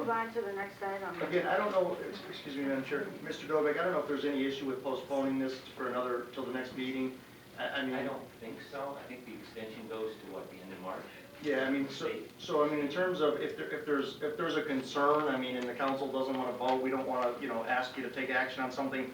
move on to the next item. Again, I don't know, excuse me, Madam Chair, Mr. Dobek, I don't know if there's any issue with postponing this for another, till the next meeting. I mean, I don't think so. I think the extension goes to what, the end of March? yeah, I mean, so I mean, in terms of if there's a concern, I mean, and the council doesn't want to vote, we don't want to, you know, ask you to take action on something.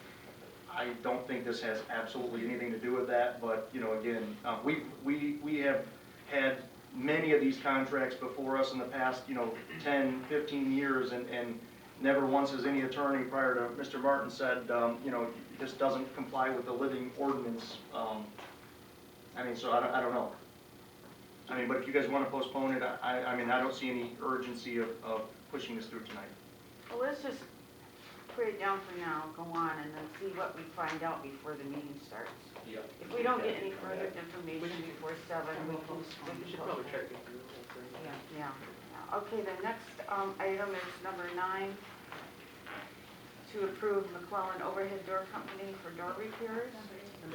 I don't think this has absolutely anything to do with that, but, you know, again, we have had many of these contracts before us in the past, you know, 10, 15 years, and never once has any attorney prior to Mr. Martin said, you know, this doesn't comply with the living ordinance. I mean, so I don't know. I mean, but if you guys want to postpone it, I mean, I don't see any urgency of pushing this through tonight. Well, let's just put it down for now, go on, and then see what we find out before the meeting starts. Yep. If we don't get any further information before 7, we can Probably check into the whole thing. Yeah. Okay, the next item is number 9, to approve McClellan Overhead Door Company for door repairs.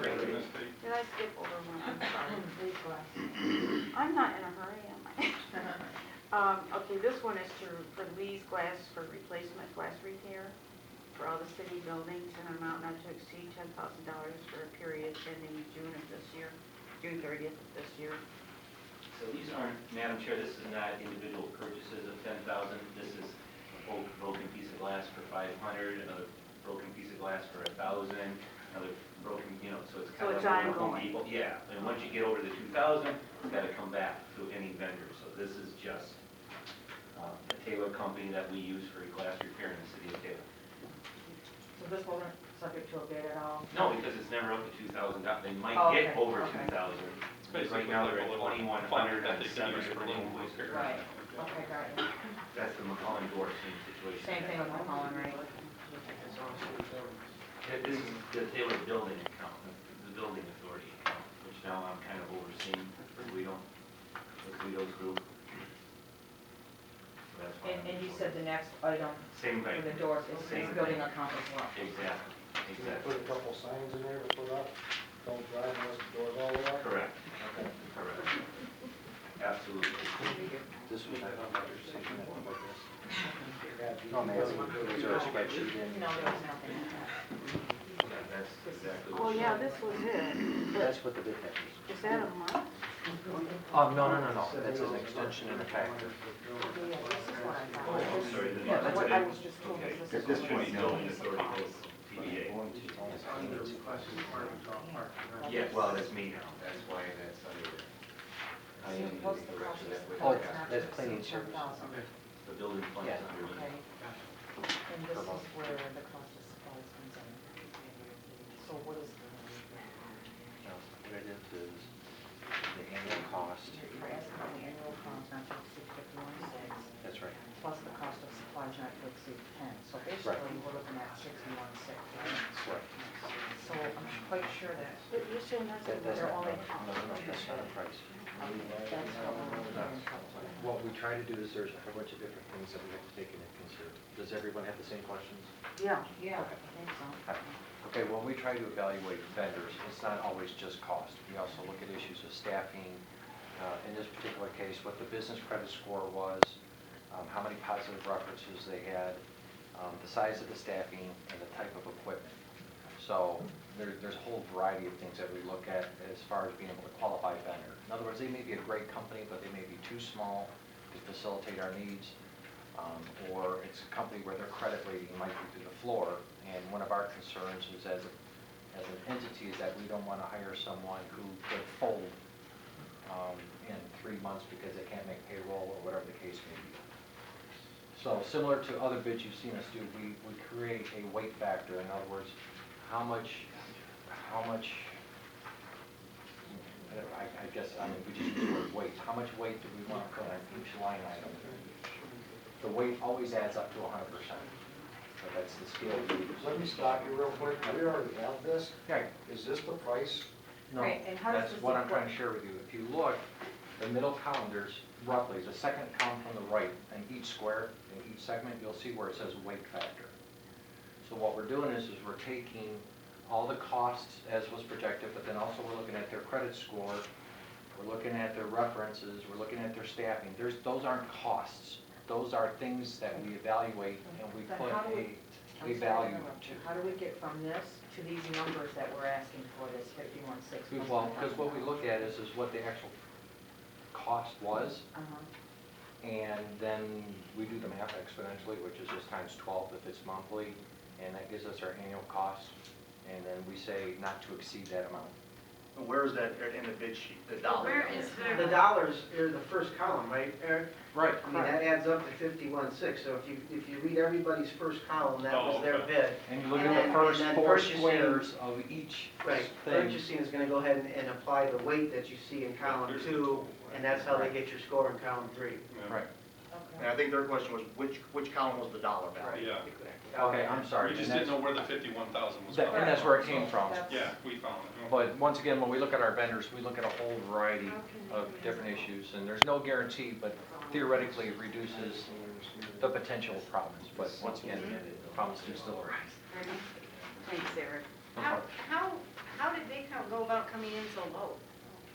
Did I skip over one? I'm sorry. I'm not in a hurry, am I? Okay, this one is for Leigh's glass for replacement glass repair for all the city buildings in an amount not to exceed $10,000 for a period ending June 30th of this year. So these aren't, Madam Chair, this is not individual purchases of 10,000. This is a broken piece of glass for 500, another broken piece of glass for 1,000, another broken, you know, so it's kind of like ongoing. people. Yeah, and once you get over the 2,000, it's got to come back to any vendor. So this is just a Taylor company that we use for glass repair in the city of Taylor. So this wasn't subject to a bid at all? No, because it's never up to 2,000. They might Oh, get okay, over okay. 2,000. But right now they're at 2,100 on 7 different invoices. Right, okay, got it. That's the McClellan door, same situation. Same thing with McClellan, right? This is the Taylor building account, the building authority account, which now I'm kind of overseeing for Guido's group. So that's why And you said the next item Same for thing. the doors is Same building thing. account as well? Exactly, Can you exactly. put a couple signs in there to put up, don't drive unless the door's all the way up? Correct, Okay. correct. Absolutely. This was not on my decision about this. Yeah, No, man, is there a spreadsheet in? No, there was nothing in that. Yeah, that's exactly what. Oh, yeah, this was it. That's what the bid package is. Is that a month? No. That's an extension and a factor. Okay, yeah, this is what I Oh, thought. I'm sorry. Yeah, but what I was just told Okay. is this is This what point, this building is. authority has TBA. Yeah. Yeah, well, that's me now, that's why that's under there. I am the What's the director cost of that would. Oh, supplies not to that's exceed cleaning service. 10,000? The building fund is Yeah. under me. Okay. And this is where the cost of supplies comes in. So what is the, What it is the annual cost. you're asking on the annual cost not to exceed 51.6, That's right. plus the cost of supplies not to exceed 10. So basically, we're looking at 61.6, right? Right. So I'm quite sure that But you're saying that's a That's They're not, only- that's not a price. that's what we're looking at. What we try to do is there's a whole bunch of different things that we have to take into consideration. Does everyone have the same questions? Yeah. Yeah, I think so. Okay, when we try to evaluate vendors, it's not always just cost. We also look at issues of staffing. In this particular case, what the business credit score was, how many positive references they had, the size of the staffing, and the type of equipment. So there's a whole variety of things that we look at as far as being able to qualify a vendor. In other words, they may be a great company, but they may be too small to facilitate our needs. Or it's a company where their credit rating might be through the floor. And one of our concerns is as an entity is that we don't want to hire someone who could fold in 3 months because they can't make payroll or whatever the case may be. So similar to other bids you've seen us do, we create a weight factor. In other words, how much, I guess, I mean, we just use the word weight. How much weight do we want to put on each line item? The weight always adds up to 100%. So that's the scale we use. Let me stop you real quick, we already have this, Okay. is this the price? No, Right, and how does that's this what I'm equal- trying to share with you. If you look, the middle column, there's roughly, the second column from the right, in each square, in each segment, you'll see where it says weight factor. So what we're doing is we're taking all the costs as was projected, but then also we're looking at their credit score, we're looking at their references, we're looking at their staffing. Those aren't costs. those are things that we evaluate and we But put how do we- a I'm sorry to value interrupt you. to. How do we get from this to these numbers that we're asking for, this 51,600? Well, because what we look at is what the actual cost was, and then we do the math exponentially, which is just times 12 if it's monthly, and that gives us our annual cost, and then we say not to exceed that amount. Where is that in the bid sheet, the dollar? Where is The the, dollars are the first column, right, Eric? Right. I mean, that adds up to 51,600, so if you read everybody's first column, that was their bid. And you look And at then- the first and then four purchasing- squares of each Right, thing. purchasing is gonna go ahead and apply the weight that you see in column 2, and that's how they get your score in column 3. Right. And I think their question was, which column was the dollar value? Yeah. Okay, I'm sorry. We just and didn't know that's- where the 51,000 was that- coming And that's from. where it came from. Yeah, we found it. But once again, when we look at our vendors, we look at a whole variety of different issues, and there's no guarantee, but theoretically it reduces the potential problems. But once again, problems do still arise. Thanks, Eric. how did they go about coming in so low?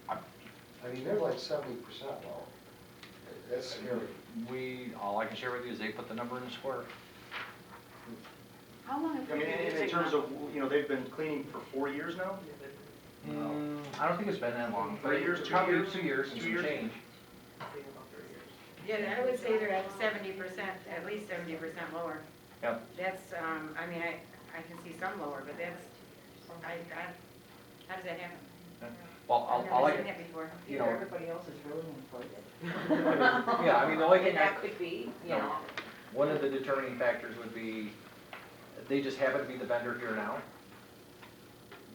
I mean, they're like 70% low. That's scary. All I can share with you is they put the number in the square. How long have I you mean, been in using terms them? of, they've been cleaning for 4 years now? I don't think it's been that long. 3 years, 2 Probably years? 2 years and 2 some years? change. Yeah, I would say they're at 70%, at least 70% lower. Yep. That's, I mean, I can see some lower, but that's, how does that happen? Well, I've I'll never seen that before. you know, Everybody else is really inflated. yeah, I mean, the only thing And that could be, you No. know. one of the determining factors would be, they just happen to be the vendor here now.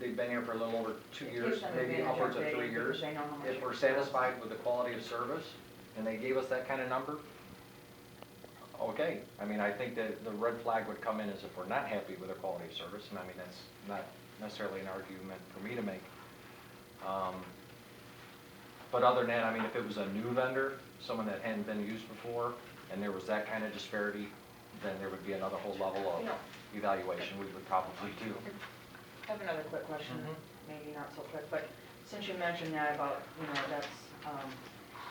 They've been here for a little over 2 It years, gives them maybe advantage upwards of of 3 bidding years. because they know how much If it we're costs. satisfied with the quality of service, and they gave us that kind of number, okay. I mean, I think that the red flag would come in as if we're not happy with the quality of service, and I mean, that's not necessarily an argument for me to make. But other than that, I mean, if it was a new vendor, someone that hadn't been used before, and there was that kind of disparity, then there would be another whole level of You know, evaluation we would probably do. I have another quick question, Mhm. maybe not so quick, but since you mentioned that about, that's,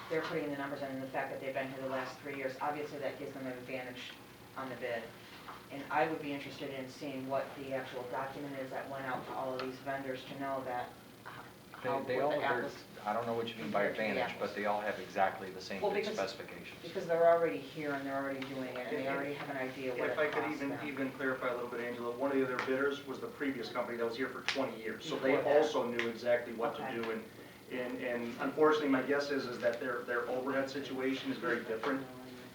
they're putting the numbers in and the fact that they've been here the last 3 years, obviously that gives them an advantage on the bid. And I would be interested in seeing what the actual document is that went out to all of these vendors to know that how They what all, the apples, I don't know what you mean by compared to the advantage, apples. but they all have exactly the same Well, bid because- specifications. because they're already here and they're already doing it, and they already have an idea what it If I costs could them. even clarify a little bit, Angela, one of the other bidders was the previous company that was here for 20 years. So they Before that. also knew exactly what to Okay. do. And unfortunately, my guess is that their overhead situation is very different.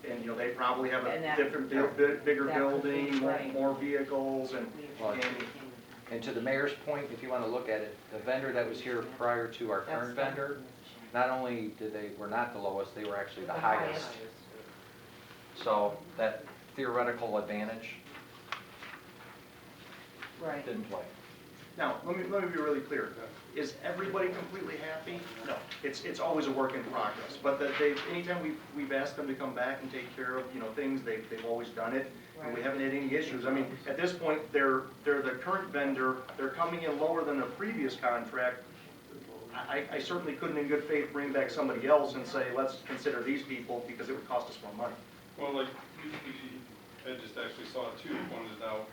And, they probably have And a that- different, bigger that could be building, right. more vehicles, and And to the mayor's point, if you want to look at it, the vendor that was here prior to our current That's- vendor, not only were not the lowest, they were actually the highest. So that theoretical advantage Right. didn't play. now, let me be really clear. Is everybody completely happy? No. It's always a work in progress. But anytime we've asked them to come back and take care of, things, they've always done it. And we haven't had any issues. I mean, at this point, they're the current vendor, they're coming in lower than their previous contract. I certainly couldn't in good faith bring back somebody else and say, let's consider these people because it would cost us more money. Well, like, I just actually saw it too, pointed out,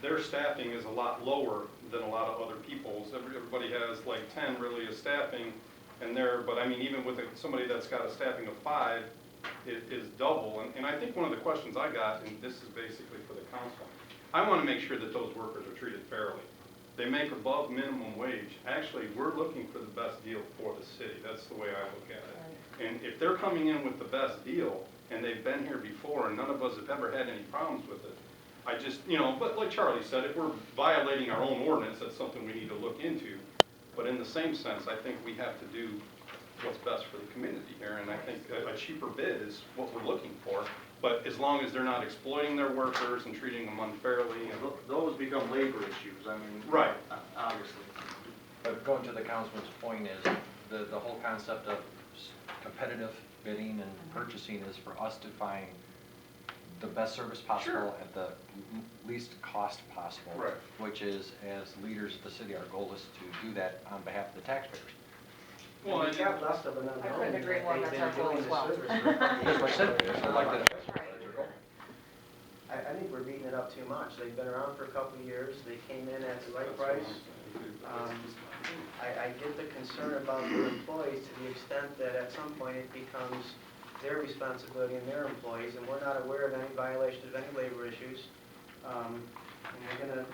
their staffing is a lot lower than a lot of other people's. Everybody has like 10 really is staffing, but I mean, even with somebody that's got a staffing of 5, it is double. And I think one of the questions I got, and this is basically for the council, I want to make sure that those workers are treated fairly. They make above minimum wage. Actually, we're looking for the best deal for the city. That's the way I look at it. And if they're coming in with the best deal, and they've been here before, and none of us have ever had any problems with it, I just, but like Charlie said, if we're violating our own ordinance, that's something we need to look into. But in the same sense, I think we have to do what's best for the community here, and I think a cheaper bid is what we're looking for. But as long as they're not exploiting their workers and treating them unfairly. Those become labor issues, I mean. Right. Obviously. But going to the councilman's point is, the whole concept of competitive bidding and purchasing is for us to find the best service possible Sure. at the least cost possible. Right. Which is, as leaders of the city, our goal is to do that on behalf of the taxpayers. Well, We got less of an I couldn't agree more, they've that's been our goal doing as the well. service for 20 That's what I said, years. I'd like to, Right. beating it up too much. They've been around for a couple of years, they came in at the right price. I get the concern about their employees to the extent that at some point it becomes their responsibility and their employees, and we're not aware of any violations of any labor issues. And we're gonna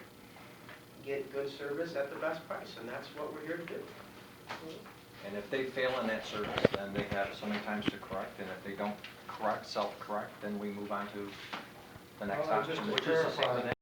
get good service at the best price, and that's what we're here to do. And if they fail in that service, then they have so many times to correct, and if they don't correct, self-correct, then we move on to the next Well, just option, to which is the same clarify, thing.